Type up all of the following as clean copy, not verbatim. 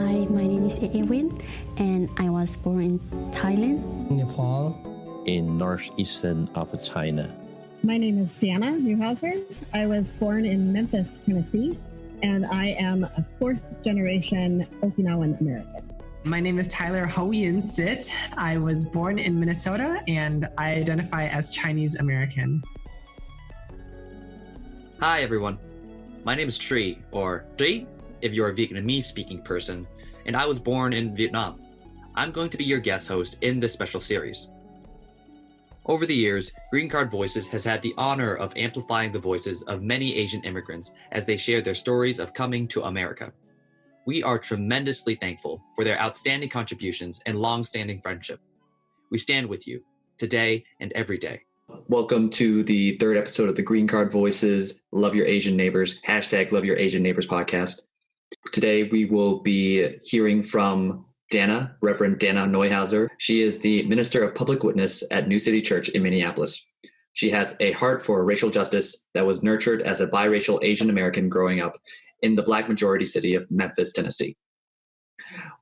Hi, my name is Edwin, and I was born in Thailand. Nepal. In northeastern of China. My name is Dana Neuhauser. I was born in Memphis, Tennessee, and I am a fourth generation Okinawan American. My name is Tyler Hoyin Sit. I was born in Minnesota and I identify as Chinese American. Hi everyone. My name is Tri, or Tri if you're a Vietnamese speaking person, and I was born in Vietnam. I'm going to be your guest host in this special series. Over the years, Green Card Voices has had the honor of amplifying the voices of many Asian immigrants as they share their stories of coming to America. We are tremendously thankful for their outstanding contributions and long-standing friendship. We stand with you today and every day. Welcome to the third episode of the Green Card Voices Love Your Asian Neighbors, #Love Your Asian Neighbors podcast. Today we will be hearing from Dana, Reverend Dana Neuhauser. She is the Minister of Public Witness at New City Church in Minneapolis. She has a heart for racial justice that was nurtured as a biracial Asian American growing up in the Black majority city of Memphis, Tennessee.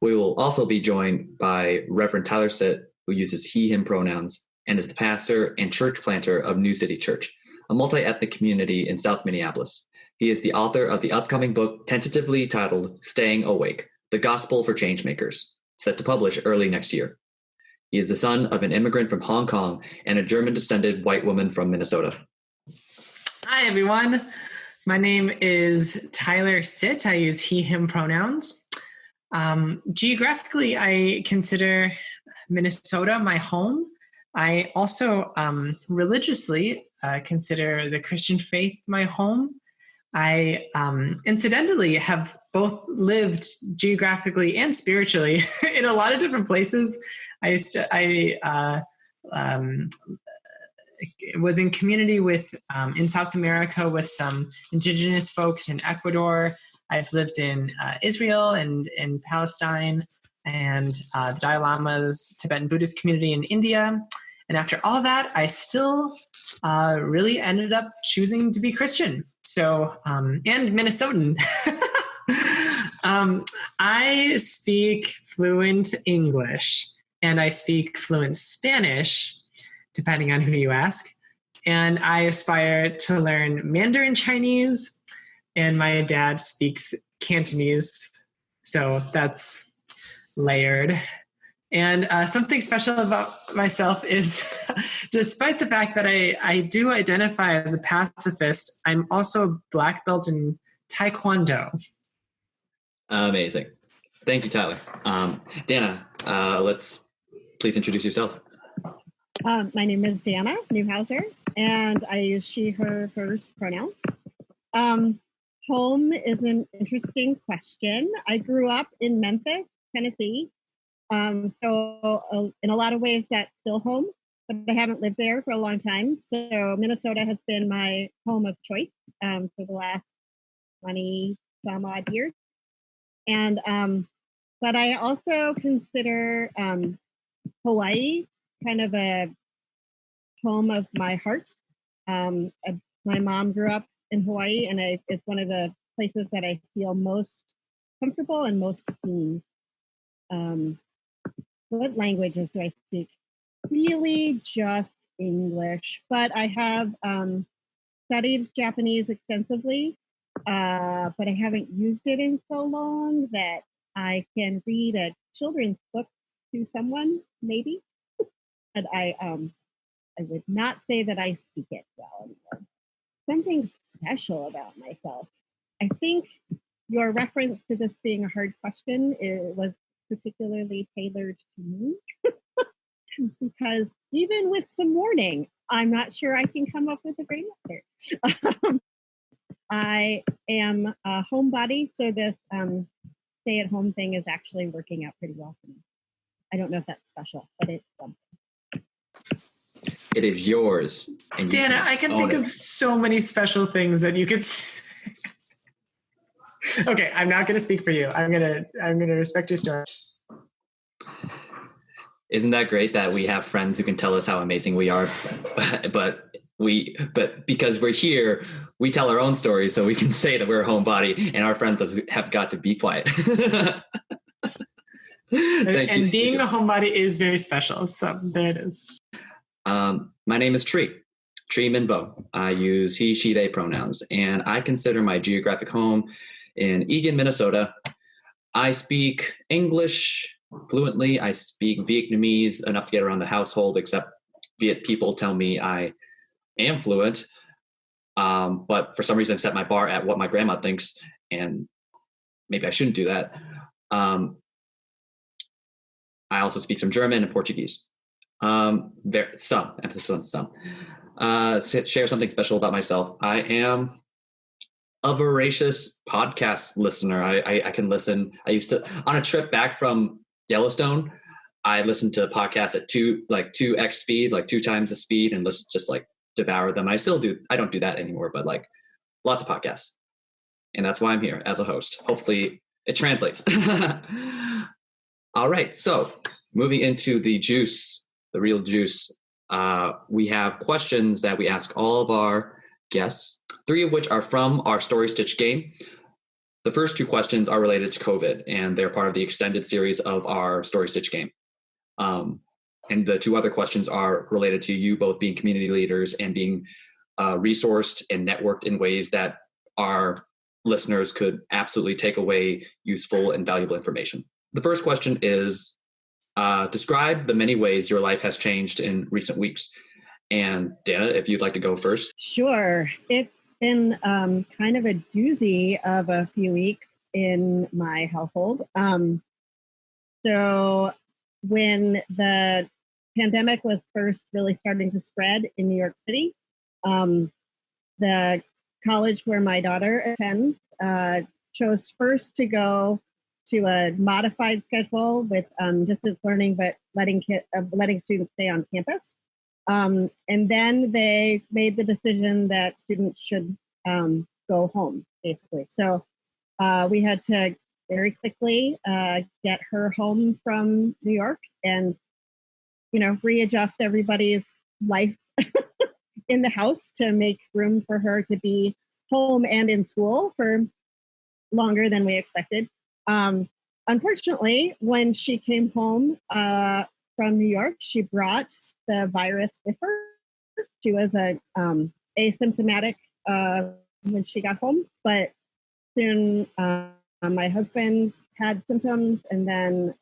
We will also be joined by Reverend Tyler Sit, who uses he, him pronouns, and is the pastor and church planter of New City Church, a multi-ethnic community in South Minneapolis. He is the author of the upcoming book tentatively titled Staying Awake, The Gospel for Changemakers, set to publish early next year. He is the son of an immigrant from Hong Kong and a German-descended white woman from Minnesota. Hi everyone. My name is Tyler Sit. I use he, him pronouns. Geographically, I consider Minnesota my home. I also religiously consider the Christian faith my home. I incidentally have both lived geographically and spiritually in a lot of different places. I was in community with in South America with some indigenous folks in Ecuador. I've lived in Israel and in Palestine and the Dalai Lama's Tibetan Buddhist community in India. And after all that, I still really ended up choosing to be Christian. So, and Minnesotan. I speak fluent English and I speak fluent Spanish, depending on who you ask. And I aspire to learn Mandarin Chinese, and my dad speaks Cantonese. So that's layered. And something special about myself is, despite the fact that I do identify as a pacifist, I'm also a black belt in Taekwondo. Amazing. Thank you, Tyler. Dana, let's please introduce yourself. My name is Dana Neuhauser, and I use she, her, hers pronouns. Home is an interesting question. I grew up in Memphis, Tennessee. So in a lot of ways, that's still home, but I haven't lived there for a long time. So Minnesota has been my home of choice for the last 20 some odd years. And but I also consider Hawaii kind of a home of my heart. My mom grew up in Hawaii, and it's one of the places that I feel most comfortable and most seen. What languages do I speak? Really just English, but I have studied Japanese extensively, but I haven't used it in so long that I can read a children's book to someone, maybe. But I would not say that I speak it well anymore. Something special about myself. I think your reference to this being a hard question was particularly tailored to me because even with some warning, I'm not sure I can come up with a great answer. I am a homebody, so this stay-at-home thing is actually working out pretty well for me. I don't know if that's special, but it's something. It is yours. And Dana, I can think of so many special things that you could Okay, I'm not going to speak for you. I'm going to respect your story. Isn't that great that we have friends who can tell us how amazing we are, but because we're here, we tell our own stories so we can say that we're a homebody, and our friends have got to be quiet. Thank you. And being a homebody is very special. So there it is. My name is Tree Minbo. I use he, she, they pronouns, and I consider my geographic home in Eagan, Minnesota. I speak English fluently. I speak Vietnamese enough to get around the household, except Viet people tell me I am fluent. But for some reason, I set my bar at what my grandma thinks, and maybe I shouldn't do that. I also speak some German and Portuguese. Emphasis on some. Share something special about myself. I am a voracious podcast listener. I can listen. I used to, on a trip back from Yellowstone, I listened to podcasts at 2x speed, like 2 times the speed, and just like devour them. I still do. I don't do that anymore, but like lots of podcasts. And that's why I'm here as a host. Hopefully it translates. All right. So moving into the juice, the real juice, we have questions that we ask all of our guests, 3 of which are from our Story Stitch game. The first 2 questions are related to COVID, and they're part of the extended series of our Story Stitch game. And the 2 other questions are related to you both being community leaders and being resourced and networked in ways that our listeners could absolutely take away useful and valuable information. The first question is, describe the many ways your life has changed in recent weeks. And Dana, if you'd like to go first. Sure. It's been kind of a doozy of a few weeks in my household. So when the pandemic was first really starting to spread in New York City, the college where my daughter attends chose first to go to a modified schedule with distance learning, but letting students stay on campus. And then they made the decision that students should go home, basically. So we had to very quickly get her home from New York and, readjust everybody's life in the house to make room for her to be home and in school for longer than we expected. Unfortunately, when she came home from New York, she brought the virus with her. She was asymptomatic when she got home, but soon my husband had symptoms, and then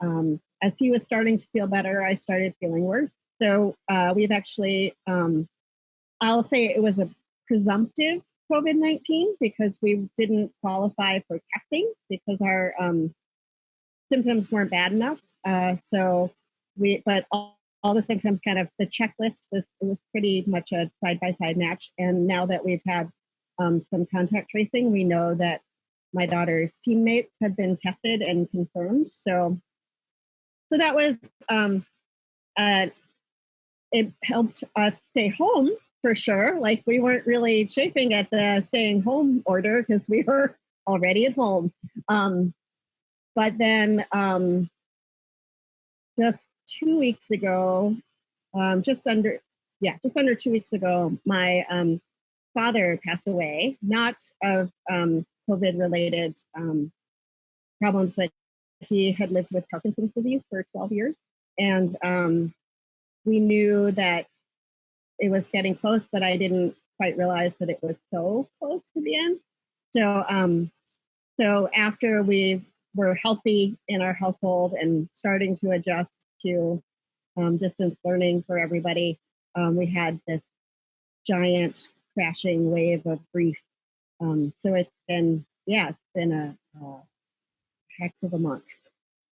as he was starting to feel better, I started feeling worse. So we've actually, I'll say it was a presumptive COVID-19 because we didn't qualify for testing because our symptoms weren't bad enough. But all the symptoms, kind of the checklist was pretty much a side-by-side match. And now that we've had some contact tracing, we know that my daughter's teammates had been tested and confirmed. So that was, it helped us stay home for sure. Like we weren't really chafing at the staying home order because we were already at home. But then just 2 weeks ago, just under 2 weeks ago, my father passed away, not of COVID-related problems, but he had lived with Parkinson's disease for 12 years. And we knew that it was getting close, but I didn't quite realize that it was so close to the end. So after we were healthy in our household and starting to adjust to distance learning for everybody, we had this giant crashing wave of grief. So it's been a heck of a month.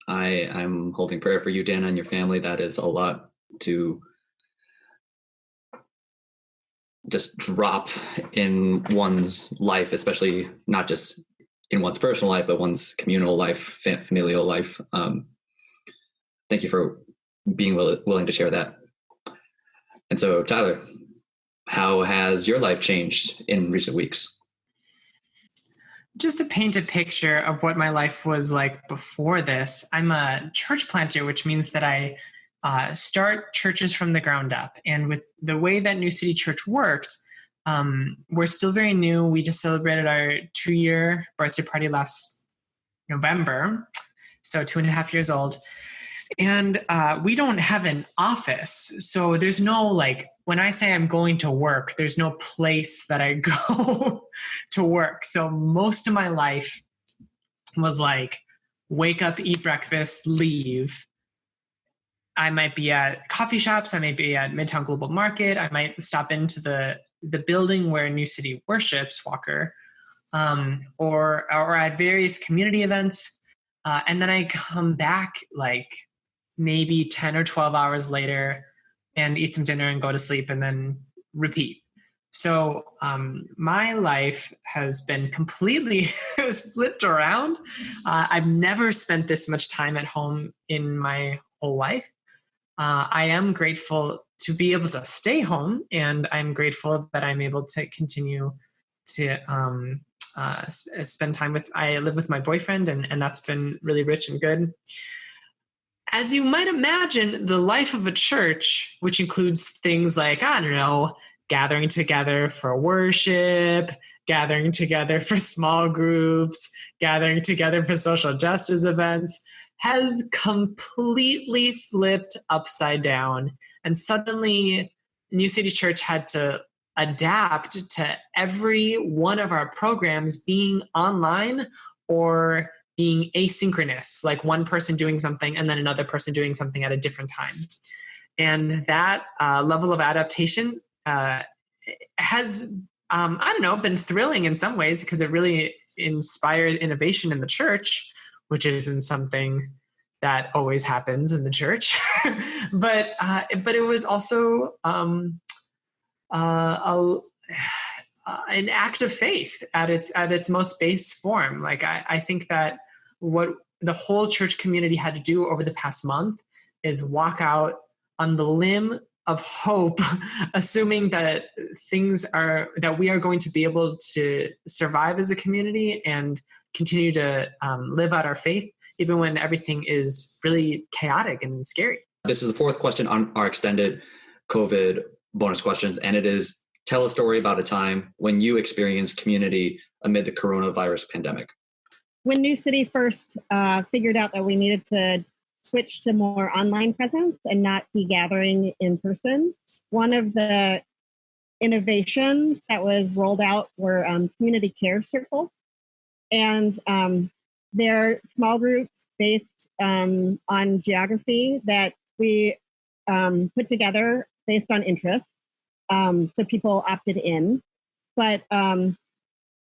I'm holding prayer for you, Dana, and your family. That is a lot to just drop in one's life, especially not just in one's personal life, but one's communal life, familial life. Thank you for being willing to share that. And so, Tyler, how has your life changed in recent weeks? Just to paint a picture of what my life was like before this, I'm a church planter, which means that I start churches from the ground up. And with the way that New City Church worked, we're still very new. We just celebrated our 2-year birthday party last November, so 2.5 years old. And we don't have an office. So there's no, like, when I say I'm going to work, there's no place that I go to work. So most of my life was like, wake up, eat breakfast, leave. I might be at coffee shops. I might be at Midtown Global Market. I might stop into the building where New City worships, Walker, or at various community events. And then I come back like maybe 10 or 12 hours later and eat some dinner and go to sleep and then repeat. So my life has been completely flipped around. I've never spent this much time at home in my whole life. I am grateful to be able to stay home, and I'm grateful that I'm able to continue to spend time with, I live with my boyfriend, and that's been really rich and good. As you might imagine, the life of a church, which includes things like, I don't know, gathering together for worship, gathering together for small groups, gathering together for social justice events, has completely flipped upside down. And suddenly, New City Church had to adapt to every one of our programs being online or being asynchronous, like one person doing something and then another person doing something at a different time. And that level of adaptation has, I don't know, been thrilling in some ways because it really inspired innovation in the church, which isn't something that always happens in the church. but it was also an act of faith at its most base form. Like I think that what the whole church community had to do over the past month is walk out on the limb of hope, assuming that we are going to be able to survive as a community and continue to live out our faith, even when everything is really chaotic and scary. This is the fourth question on our extended COVID bonus questions, and it is, tell a story about a time when you experienced community amid the coronavirus pandemic. When New City first figured out that we needed to switch to more online presence and not be gathering in person, one of the innovations that was rolled out were community care circles. And they're small groups based on geography that we put together based on interest. So people opted in. But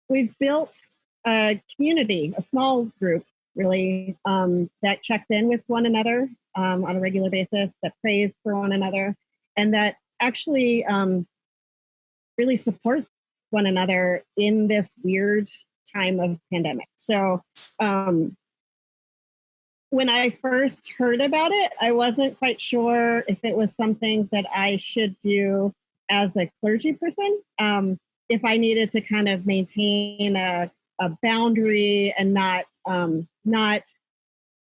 we've built a community, a small group, really, that checks in with one another on a regular basis, that prays for one another, and that actually really supports one another in this weird time of pandemic. So when I first heard about it, I wasn't quite sure if it was something that I should do as a clergy person, if I needed to kind of maintain a boundary and not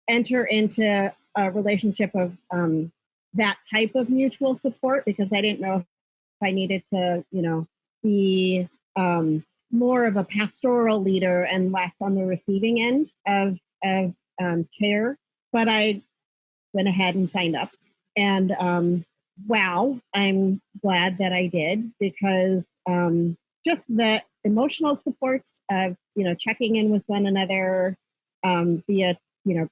enter into a relationship of that type of mutual support, because I didn't know if I needed to, be more of a pastoral leader and less on the receiving end of care. But I went ahead and signed up, and wow, I'm glad that I did, because just the emotional support of checking in with one another via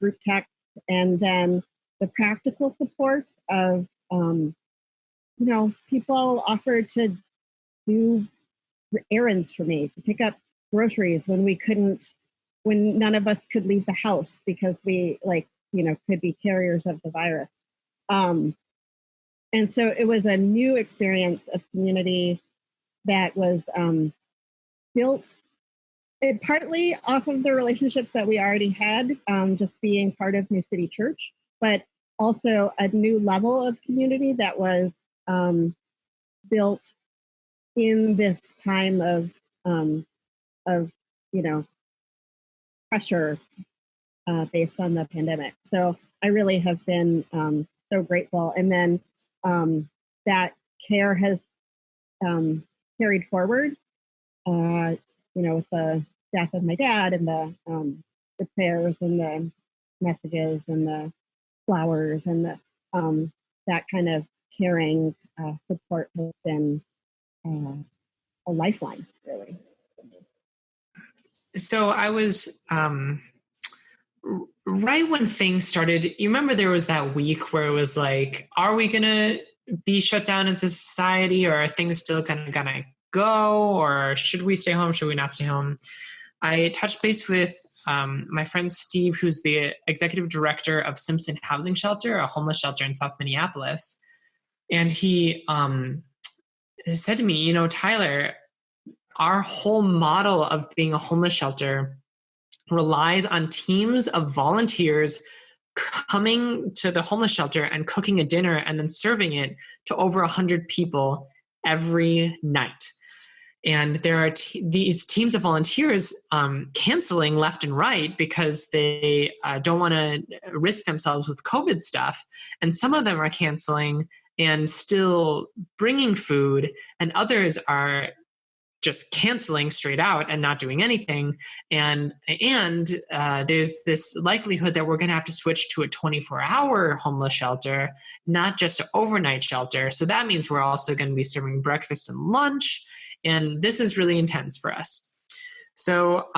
group text, and then the practical support of people offered to do errands for me, to pick up groceries when none of us could leave the house because we could be carriers of the virus. And so it was a new experience of community that was built partly off of the relationships that we already had, just being part of New City Church, but also a new level of community that was built in this time of pressure based on the pandemic. So I really have been so grateful. And then that care has carried forward, with the death of my dad and the prayers and the messages and the flowers and that kind of caring support has been a lifeline, really. So I was right when things started. You remember there was that week where it was like, are we gonna be shut down as a society, or are things still gonna go, or should we stay home? Should we not stay home? I touched base with my friend Steve, who's the executive director of Simpson Housing Shelter, a homeless shelter in South Minneapolis, and he said to me, Tyler, our whole model of being a homeless shelter relies on teams of volunteers coming to the homeless shelter and cooking a dinner and then serving it to over 100 people every night. And there are these teams of volunteers canceling left and right because they don't want to risk themselves with COVID stuff. And some of them are canceling and still bringing food, and others are just canceling straight out and not doing anything. And there's this likelihood that we're going to have to switch to a 24-hour homeless shelter, not just an overnight shelter. So that means we're also going to be serving breakfast and lunch. And this is really intense for us. So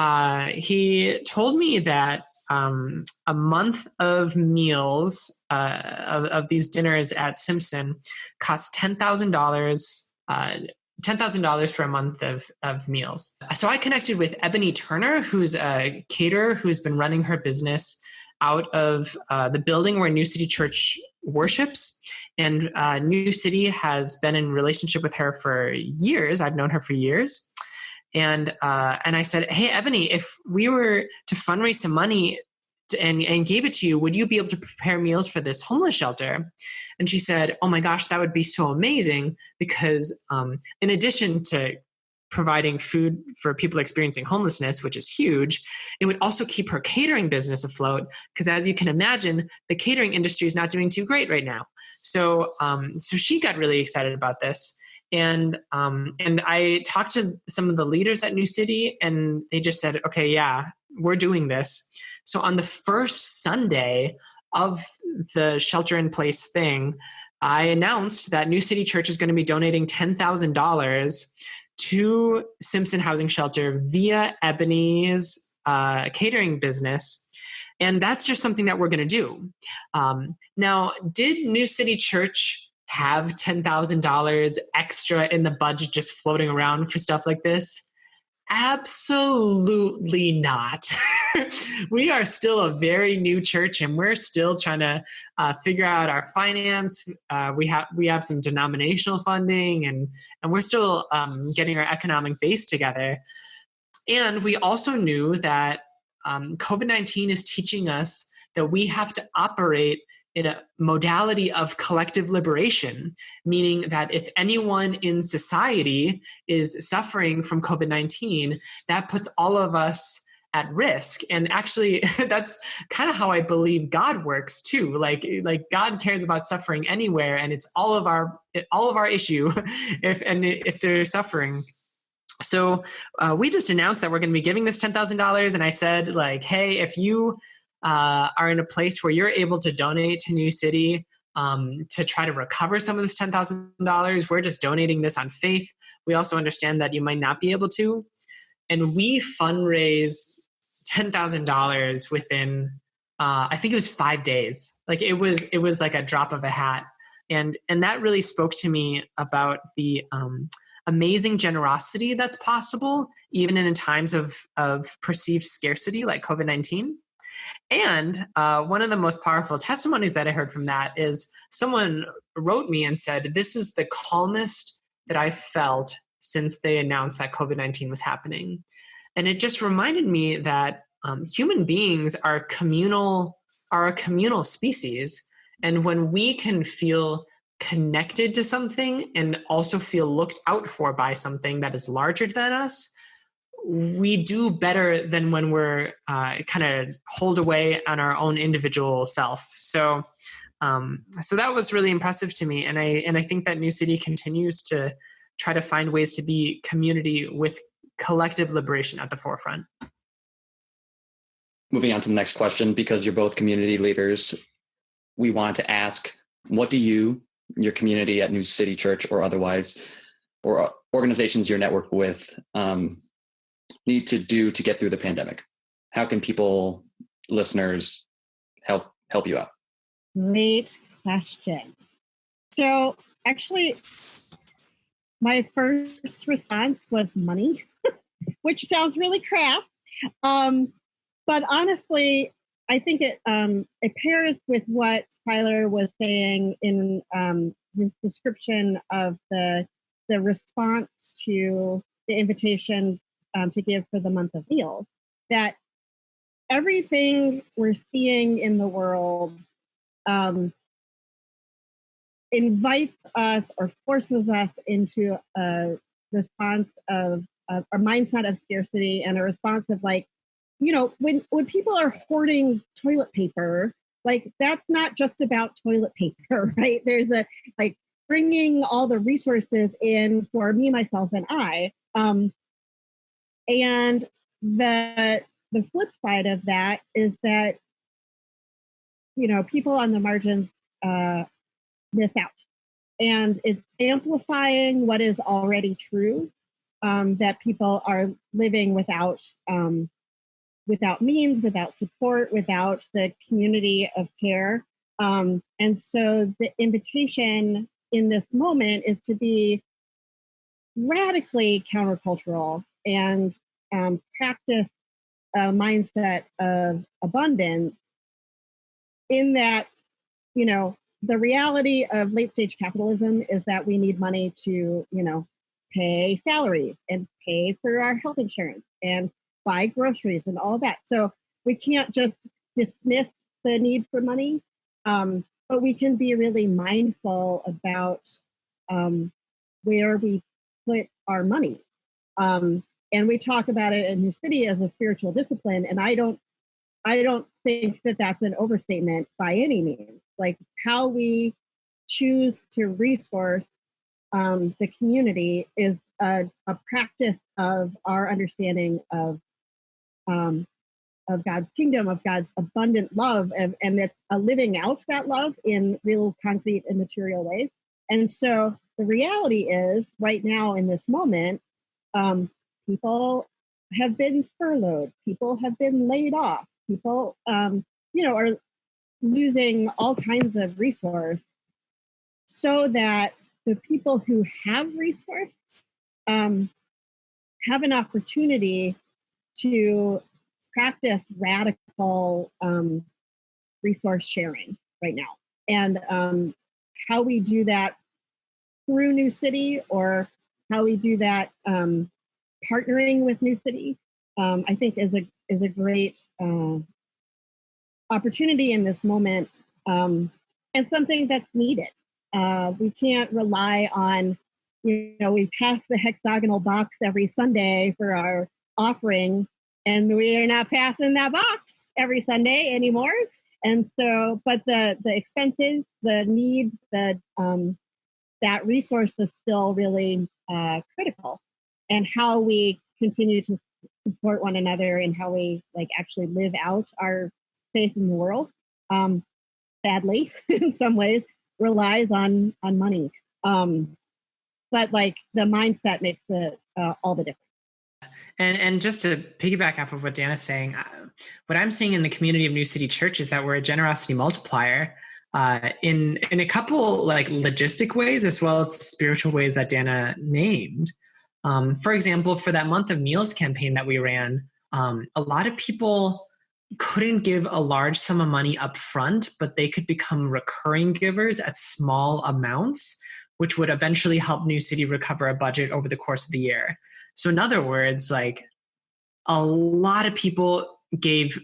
he told me that a month of meals, of these dinners at Simpson, cost $10,000. $10,000 for a month of meals. So I connected with Ebony Turner, who's a caterer who's been running her business out of the building where New City Church worships. And New City has been in relationship with her for years. I've known her for years. And I said, hey, Ebony, if we were to fundraise some money and gave it to you, would you be able to prepare meals for this homeless shelter? And she said, oh my gosh, that would be so amazing, because in addition to providing food for people experiencing homelessness, which is huge, it would also keep her catering business afloat, because as you can imagine, the catering industry is not doing too great right now. So she got really excited about this. And I talked to some of the leaders at New City, and they just said, okay, yeah, we're doing this. So on the first Sunday of the shelter in place thing, I announced that New City Church is going to be donating $10,000 to Simpson Housing Shelter via Ebony's catering business. And that's just something that we're going to do. Now, did New City Church have $10,000 extra in the budget just floating around for stuff like this? Absolutely not. We are still a very new church, and we're still trying to figure out our finance. We have some denominational funding, and we're still getting our economic base together. And we also knew that COVID-19 is teaching us that we have to operate in a modality of collective liberation, meaning that if anyone in society is suffering from COVID-19, that puts all of us at risk. And actually, that's kind of how I believe God works too. Like God cares about suffering anywhere, and it's all of our issue if they're suffering. So we just announced that we're going to be giving this $10,000, and I said, like, hey, if you are in a place where you're able to donate to New City to try to recover some of this $10,000, we're just donating this on faith. We also understand that you might not be able to. And we fundraised $10,000 within, I think it was 5 days. Like it was like a drop of a hat. And that really spoke to me about the amazing generosity that's possible, even in times of perceived scarcity like COVID-19. And one of the most powerful testimonies that I heard from that is someone wrote me and said, this is the calmest that I felt since they announced that COVID-19 was happening. And it just reminded me that human beings are a communal species. And when we can feel connected to something and also feel looked out for by something that is larger than us, we do better than when we're kind of holed away on our own individual self. So that was really impressive to me. And I think that New City continues to try to find ways to be community with collective liberation at the forefront. Moving on to the next question, because you're both community leaders, we want to ask, what do you, your community at New City Church or otherwise, or organizations you're networked with, need to do to get through the pandemic? How can people, listeners, help you out? Great question. So actually, my first response was money, which sounds really crap. But honestly, I think it pairs with what Tyler was saying in his description of the response to the invitation to give for the month of meals, that everything we're seeing in the world invites us or forces us into a response of a mindset of scarcity, and a response of like, when people are hoarding toilet paper, like that's not just about toilet paper, right? There's a like bringing all the resources in for me, myself, and I. And the flip side of that is that people on the margins miss out, and it's amplifying what is already true, that people are living without means, without support, without the community of care. And so the invitation in this moment is to be radically countercultural and practice a mindset of abundance, in that, the reality of late stage capitalism is that we need money to, pay salaries and pay for our health insurance and buy groceries and all that. So we can't just dismiss the need for money, but we can be really mindful about where we put our money. And we talk about it in New City as a spiritual discipline, and I don't think that that's an overstatement by any means. Like how we choose to resource the community is a practice of our understanding of God's kingdom, of God's abundant love, and it's a living out that love in real concrete and material ways. And so the reality is, right now in this moment, people have been furloughed, people have been laid off, people are losing all kinds of resource, so that the people who have resource have an opportunity to practice radical resource sharing right now. And how we do that through New City, or how we do that partnering with New City, I think is a great opportunity in this moment, and something that's needed. We can't rely on, we pass the hexagonal box every Sunday for our offering, and we are not passing that box every Sunday anymore. And so, but the expenses, the need, that resource is still really critical. And how we continue to support one another, and how we actually live out our faith in the world, sadly, in some ways, relies on money. But the mindset makes all the difference. And just to piggyback off of what Dana's saying, what I'm seeing in the community of New City Church is that we're a generosity multiplier in a couple logistic ways, as well as spiritual ways that Dana named. For example, for that month of meals campaign that we ran, a lot of people couldn't give a large sum of money up front, but they could become recurring givers at small amounts, which would eventually help New City recover a budget over the course of the year. So in other words, a lot of people gave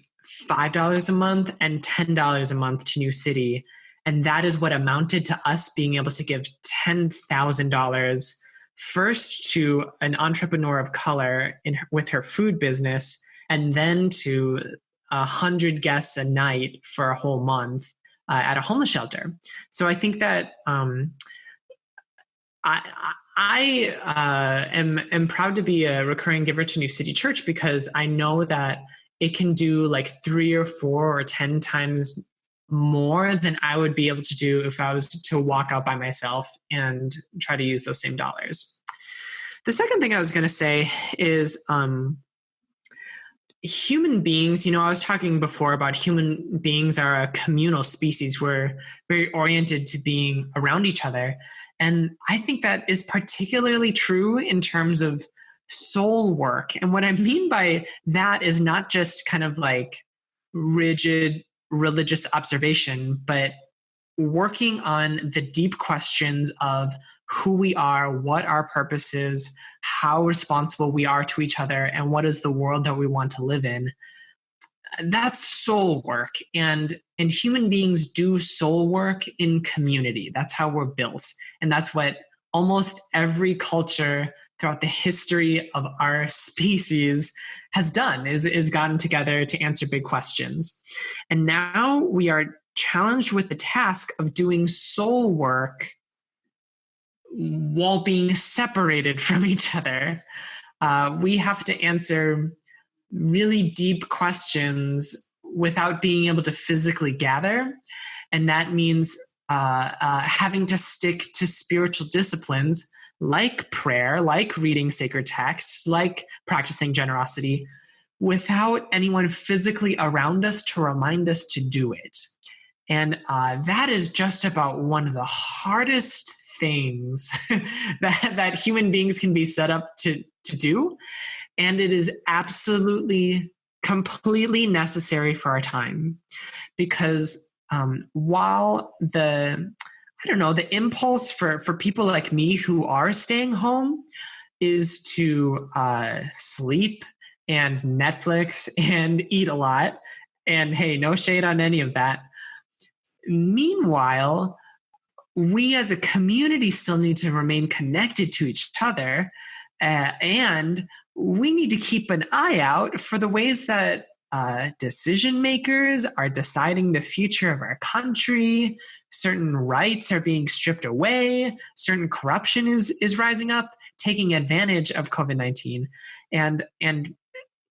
$5 a month and $10 a month to New City. And that is what amounted to us being able to give $10,000 first to an entrepreneur of color with her food business, and then to 100 guests a night for a whole month at a homeless shelter. So I think that I am proud to be a recurring giver to New City Church, because I know that it can do 3 or 4 or 10 times more than I would be able to do if I was to walk out by myself and try to use those same dollars. The second thing I was going to say is human beings, I was talking before about human beings are a communal species. We're very oriented to being around each other. And I think that is particularly true in terms of soul work. And what I mean by that is not just kind of like rigid religious observation, but working on the deep questions of who we are, what our purpose is, how responsible we are to each other, and what is the world that we want to live in. That's soul work. And human beings do soul work in community. That's how we're built. And that's what almost every culture throughout the history of our species has done, is gotten together to answer big questions. And now we are challenged with the task of doing soul work while being separated from each other. We have to answer really deep questions without being able to physically gather. And that means having to stick to spiritual disciplines like prayer, like reading sacred texts, like practicing generosity, without anyone physically around us to remind us to do it. And that is just about one of the hardest things that human beings can be set up to do. And it is absolutely, completely necessary for our time. Because while the impulse for people like me who are staying home is to sleep and Netflix and eat a lot, and hey, no shade on any of that. Meanwhile, we as a community still need to remain connected to each other, and we need to keep an eye out for the ways that decision makers are deciding the future of our country. Certain rights are being stripped away. Certain corruption is rising up, taking advantage of COVID-19, and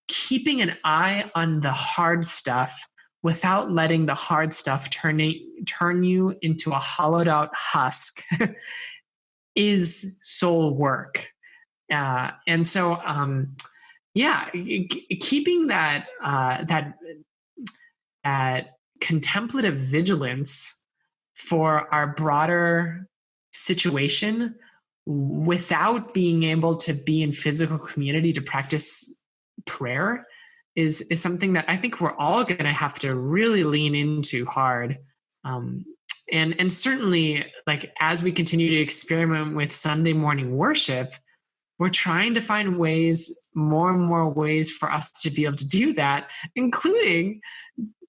keeping an eye on the hard stuff without letting the hard stuff turn you into a hollowed out husk is soul work. And so, keeping that contemplative vigilance for our broader situation without being able to be in physical community to practice prayer is something that I think we're all going to have to really lean into hard. And certainly, like, as we continue to experiment with Sunday morning worship, we're trying to find more and more ways for us to be able to do that, including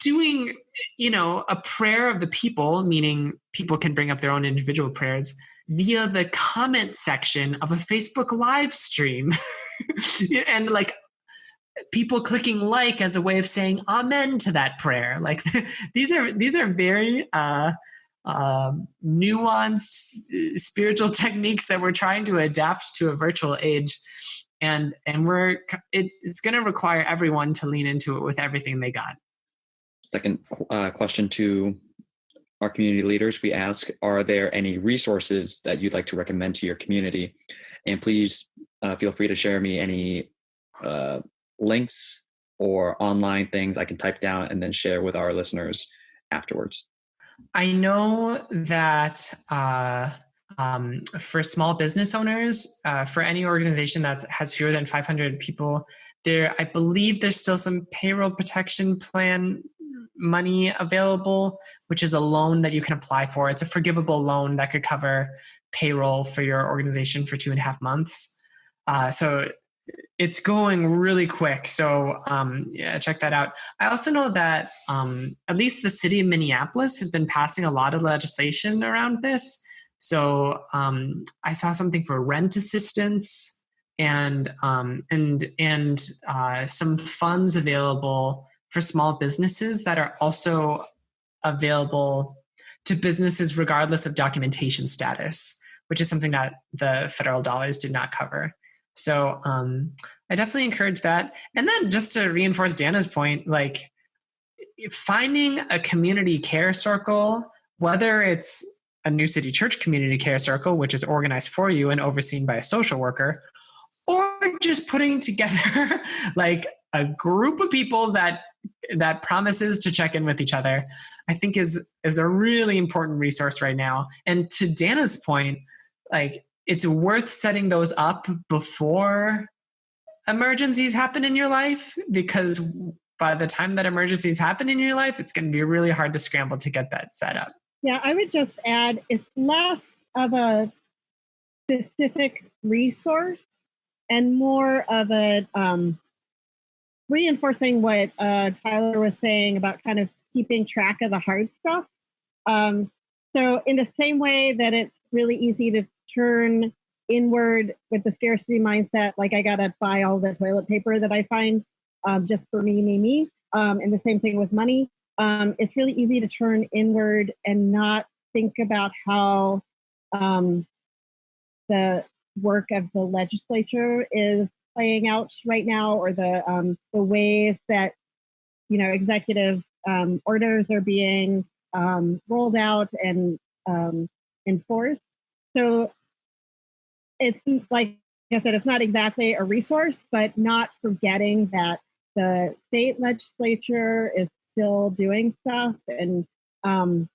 doing, a prayer of the people, meaning people can bring up their own individual prayers via the comment section of a Facebook live stream. And like people clicking like as a way of saying amen to that prayer. Like these are very nuanced spiritual techniques that we're trying to adapt to a virtual age, and it's going to require everyone to lean into it with everything they got. Second question to our community leaders, we ask, are there any resources that you'd like to recommend to your community? And please feel free to share me any links or online things I can type down and then share with our listeners afterwards. I know that for small business owners, for any organization that has fewer than 500 people, I believe there's still some payroll protection plan money available, which is a loan that you can apply for. It's a forgivable loan that could cover payroll for your organization for 2.5 months. So it's going really quick. So check that out. I also know that at least the city of Minneapolis has been passing a lot of legislation around this. So I saw something for rent assistance and some funds available for small businesses that are also available to businesses regardless of documentation status, which is something that the federal dollars did not cover. So I definitely encourage that. And then just to reinforce Dana's point, like finding a community care circle, whether it's a New City Church community care circle, which is organized for you and overseen by a social worker, or just putting together like a group of people that promises to check in with each other, I think is a really important resource right now. And to Dana's point, like it's worth setting those up before emergencies happen in your life, because by the time that emergencies happen in your life, it's going to be really hard to scramble to get that set up. Yeah, I would just add it's less of a specific resource and more of a reinforcing what Tyler was saying about kind of keeping track of the hard stuff. So in the same way that it's really easy to turn inward with the scarcity mindset, like I gotta buy all the toilet paper that I find just for me. And the same thing with money. It's really easy to turn inward and not think about how the work of the legislature is playing out right now, or the ways that executive orders are being rolled out and enforced. So it's like I said, it's not exactly a resource, but not forgetting that the state legislature is still doing stuff and kind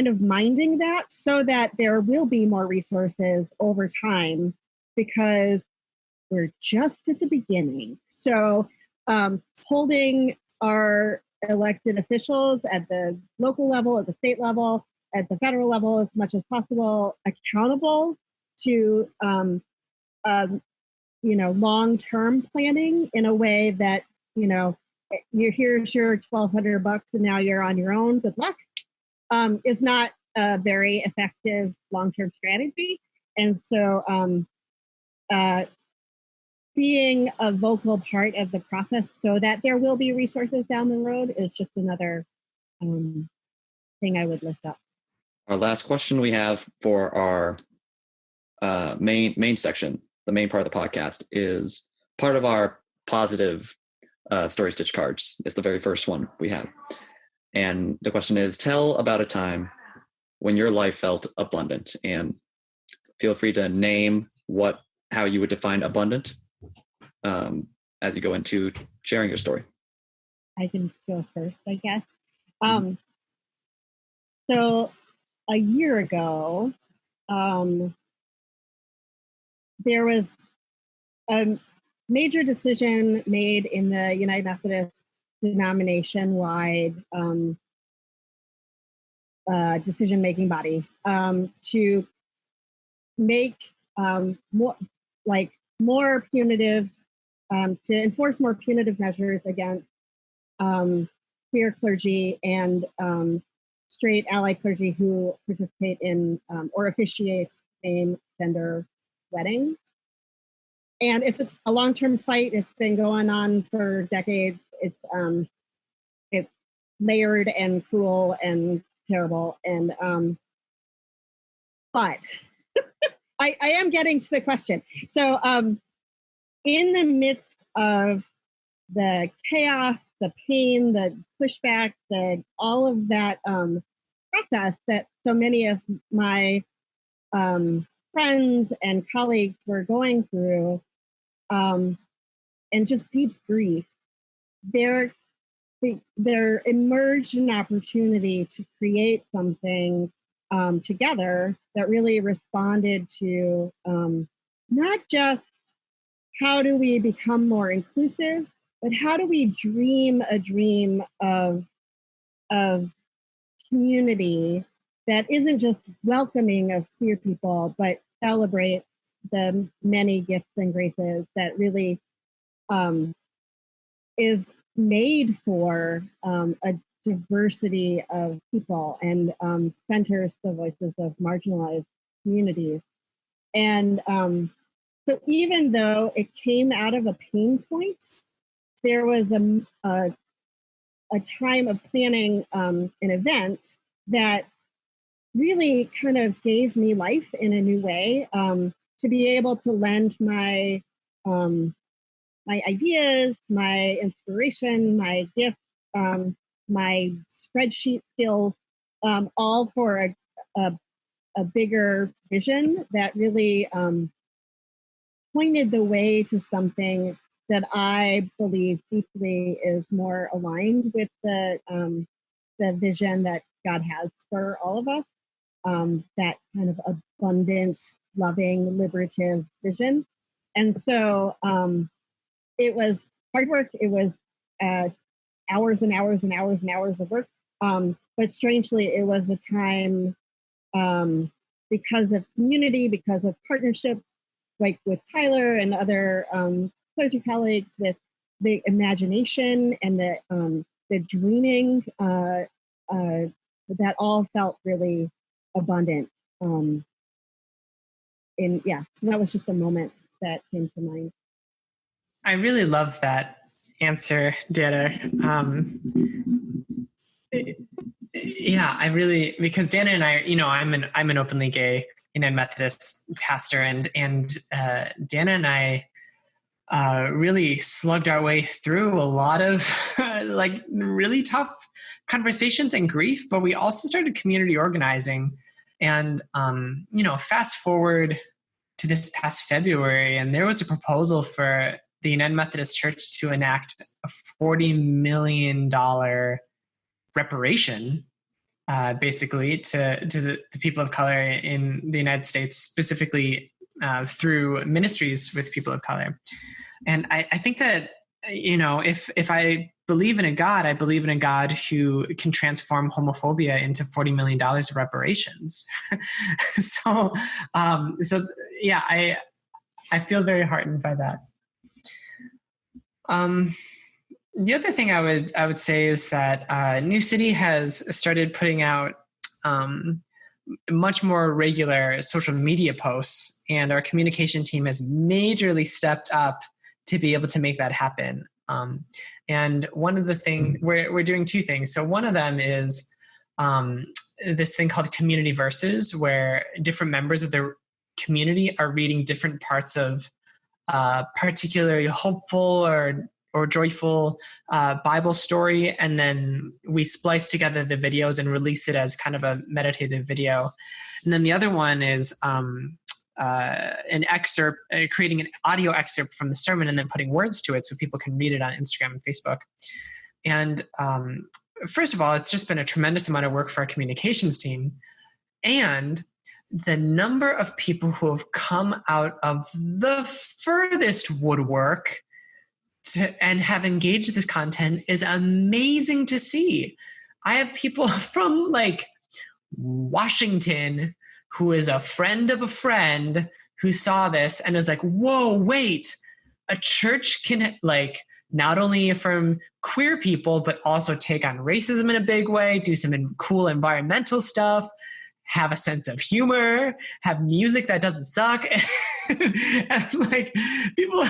of minding that, so that there will be more resources over time, because we're just at the beginning. So holding our elected officials at the local level, at the state level, at the federal level, as much as possible, accountable to long-term planning in a way that, here's your $1,200 and now you're on your own, good luck, is not a very effective long-term strategy. And so being a vocal part of the process so that there will be resources down the road is just another thing I would lift up. Our last question we have for our main section, the main part of the podcast, is part of our positive story stitch cards. It's the very first one we have. And the question is, tell about a time when your life felt abundant, and feel free to name how you would define abundant as you go into sharing your story. I can go first, I guess. So a year ago, there was a major decision made in the United Methodist denomination-wide decision-making body to make more punitive, to enforce more punitive measures against queer clergy and straight ally clergy who participate in or officiate same-gender weddings. And it's a long-term fight. It's been going on for decades. It's layered and cruel and terrible. And but I am getting to the question. So in the midst of the chaos, the pain, the pushback, all of that process that so many of my friends and colleagues were going through, and just deep grief, there emerged an opportunity to create something together that really responded to not just how do we become more inclusive, but how do we dream a dream of community that isn't just welcoming of queer people, but celebrates the many gifts and graces that really is made for a diversity of people and centers the voices of marginalized communities. And so even though it came out of a pain point, there was a time of planning an event that really kind of gave me life in a new way, to be able to lend my my ideas, my inspiration, my gifts my spreadsheet skills, all for a bigger vision that really pointed the way to something that I believe deeply is more aligned with the vision that God has for all of us. That kind of abundant, loving, liberative vision. And so it was hard work. It was hours and hours and hours and hours of work. But strangely, it was a time because of community, because of partnership, like with Tyler and other clergy colleagues, with the imagination and the dreaming, that all felt really abundant. So that was just a moment that came to mind. I really love that answer, Dana. I really, because Dana and I, I'm an openly gay United Methodist pastor, and Dana and I really slugged our way through a lot of like really tough conversations and grief, but we also started community organizing. And, fast forward to this past February, and there was a proposal for the United Methodist Church to enact a $40 million reparation, basically to the people of color in the United States, specifically through ministries with people of color. And I think that, if I believe in a God, I believe in a God who can transform homophobia into $40 million of reparations. I feel very heartened by that. The other thing I would say is that New City has started putting out much more regular social media posts, and our communication team has majorly stepped up to be able to make that happen. And one of the things, we're doing two things. So one of them is this thing called Community Verses, where different members of the community are reading different parts of particularly hopeful or joyful Bible story, and then we splice together the videos and release it as kind of a meditative video. And then the other one is an excerpt, creating an audio excerpt from the sermon and then putting words to it so people can read it on Instagram and Facebook. And first of all, it's just been a tremendous amount of work for our communications team. And the number of people who have come out of the furthest woodwork and have engaged this content is amazing to see. I have people from like Washington who is a friend of a friend who saw this and is like, whoa, wait, a church can like not only affirm queer people, but also take on racism in a big way, do some cool environmental stuff, have a sense of humor, have music that doesn't suck. And like people,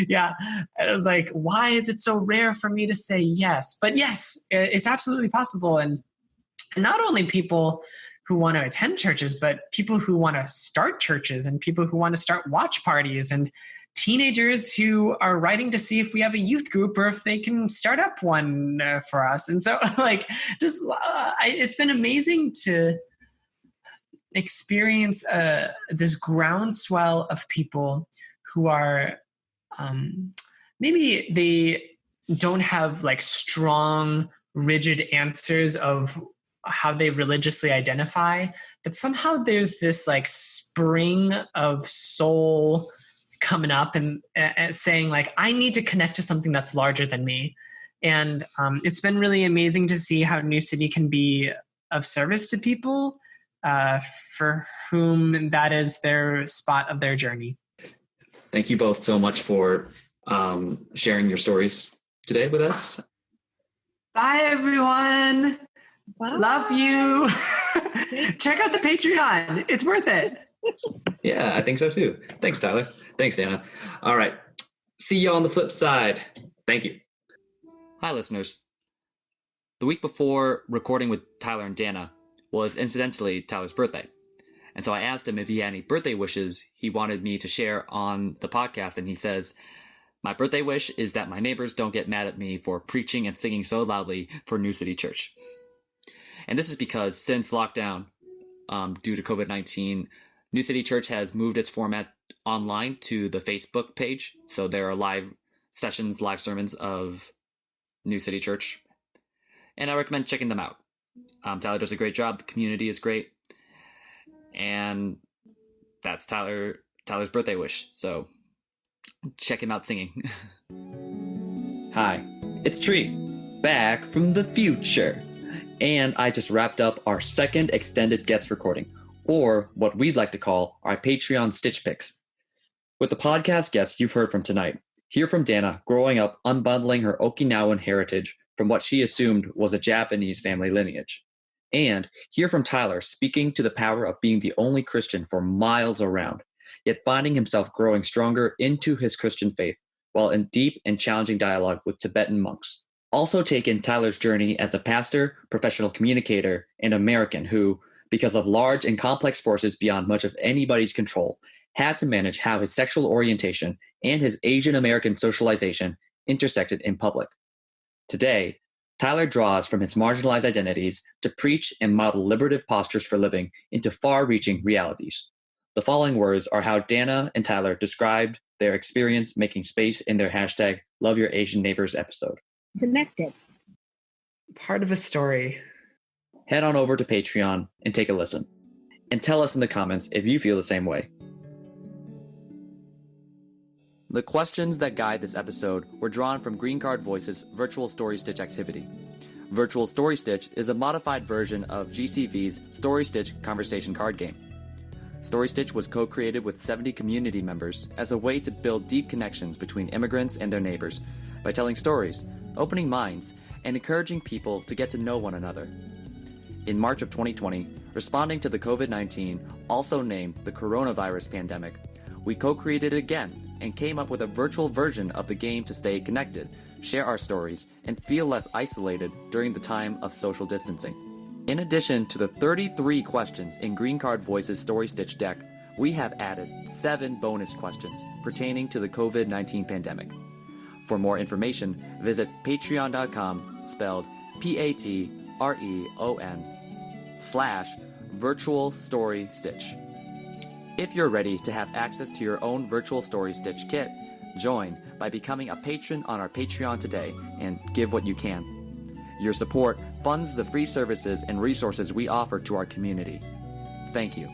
yeah. And I was like, why is it so rare for me to say yes? But yes, it's absolutely possible. And not only people who want to attend churches, but people who want to start churches and people who want to start watch parties and teenagers who are writing to see if we have a youth group or if they can start up one for us. And so like, just, it's been amazing to experience this groundswell of people who are, maybe they don't have like strong, rigid answers of how they religiously identify, but somehow there's this like spring of soul coming up and saying like, I need to connect to something that's larger than me. And it's been really amazing to see how New City can be of service to people for whom that is their spot of their journey. Thank you both so much for sharing your stories today with us. Bye, everyone. Bye. Love you. Check out the Patreon. It's worth it. Yeah, I think so too. Thanks, Tyler. Thanks, Dana. All right. See you on the flip side. Thank you. Hi, listeners. The week before recording with Tyler and Dana was incidentally Tyler's birthday. And so I asked him if he had any birthday wishes he wanted me to share on the podcast. And he says, My birthday wish is that my neighbors don't get mad at me for preaching and singing so loudly for New City Church. And this is because since lockdown, due to COVID-19, New City Church has moved its format online to the Facebook page. So there are live sessions, live sermons of New City Church. And I recommend checking them out. Tyler does a great job. The community is great. And that's Tyler's birthday wish. So check him out singing. Hi, it's Tree, back from the future. And I just wrapped up our second extended guest recording, or what we'd like to call our Patreon Stitch Picks. With the podcast guests you've heard from tonight, hear from Dana growing up unbundling her Okinawan heritage from what she assumed was a Japanese family lineage. And hear from Tyler speaking to the power of being the only Christian for miles around, yet finding himself growing stronger into his Christian faith while in deep and challenging dialogue with Tibetan monks. Also take in Tyler's journey as a pastor, professional communicator, and American who, because of large and complex forces beyond much of anybody's control, had to manage how his sexual orientation and his Asian American socialization intersected in public. Today, Tyler draws from his marginalized identities to preach and model liberative postures for living into far-reaching realities. The following words are how Dana and Tyler described their experience making space in their hashtag Love Your Asian Neighbors episode. Connected. Part of a story. Head on over to Patreon and take a listen. And tell us in the comments if you feel the same way. The questions that guide this episode were drawn from Green Card Voice's Virtual Story Stitch activity. Virtual Story Stitch is a modified version of GCV's Story Stitch conversation card game. Story Stitch was co-created with 70 community members as a way to build deep connections between immigrants and their neighbors by telling stories, opening minds, and encouraging people to get to know one another. In March of 2020, responding to the COVID-19, also named the coronavirus pandemic, we co-created it again and came up with a virtual version of the game to stay connected, share our stories, and feel less isolated during the time of social distancing. In addition to the 33 questions in Green Card Voice's Story Stitch deck, we have added 7 bonus questions pertaining to the COVID-19 pandemic. For more information, visit patreon.com, spelled Patreon/Virtual Story Stitch. If you're ready to have access to your own Virtual Story Stitch kit, join by becoming a patron on our Patreon today and give what you can. Your support funds the free services and resources we offer to our community. Thank you.